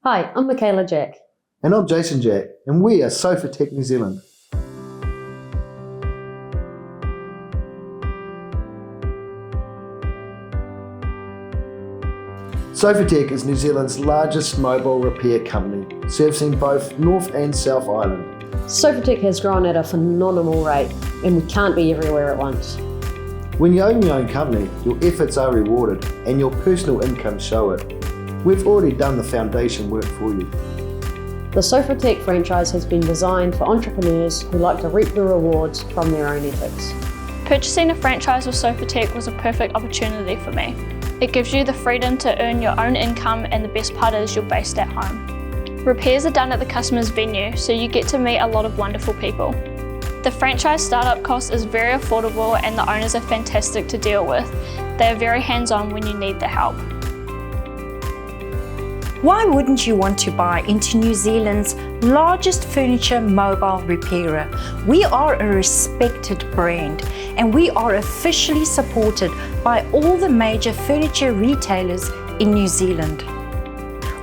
Hi, I'm Michaela Jack. And I'm Jason Jack, and we are SOFATECH New Zealand. SOFATECH is New Zealand's largest mobile repair company, servicing both North and South Island. SOFATECH has grown at a phenomenal rate, and we can't be everywhere at once. When you own your own company, your efforts are rewarded and your personal income show it. We've already done the foundation work for you. The SOFATECH franchise has been designed for entrepreneurs who like to reap the rewards from their own efforts. Purchasing a franchise with SOFATECH was a perfect opportunity for me. It gives you the freedom to earn your own income, and the best part is you're based at home. Repairs are done at the customer's venue, so you get to meet a lot of wonderful people. The franchise startup cost is very affordable and the owners are fantastic to deal with. They are very hands-on when you need the help. Why wouldn't you want to buy into New Zealand's largest furniture mobile repairer? We are a respected brand and we are officially supported by all the major furniture retailers in New Zealand.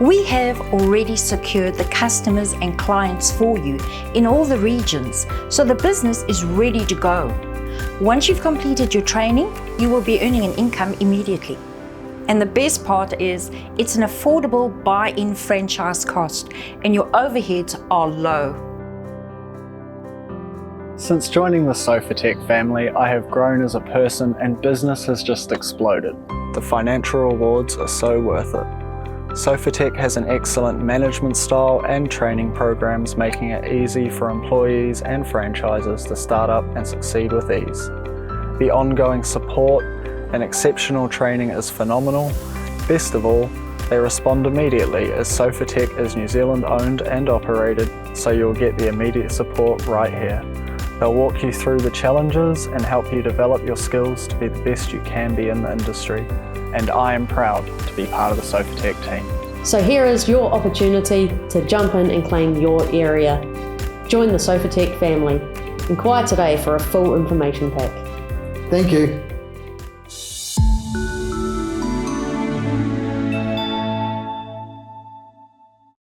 We have already secured the customers and clients for you in all the regions, so the business is ready to go. Once you've completed your training, you will be earning an income immediately. And the best part is, it's an affordable buy-in franchise cost and your overheads are low. Since joining the SOFATECH family, I have grown as a person and business has just exploded. The financial rewards are so worth it. SOFATECH has an excellent management style and training programs, making it easy for employees and franchises to start up and succeed with ease. The ongoing support and exceptional training is phenomenal. Best of all, they respond immediately, as SOFATECH is New Zealand owned and operated, so you'll get the immediate support right here. They'll walk you through the challenges and help you develop your skills to be the best you can be in the industry. And I am proud to be part of the SOFATECH team. So here is your opportunity to jump in and claim your area. Join the SOFATECH family. Inquire today for a full information pack. Thank you.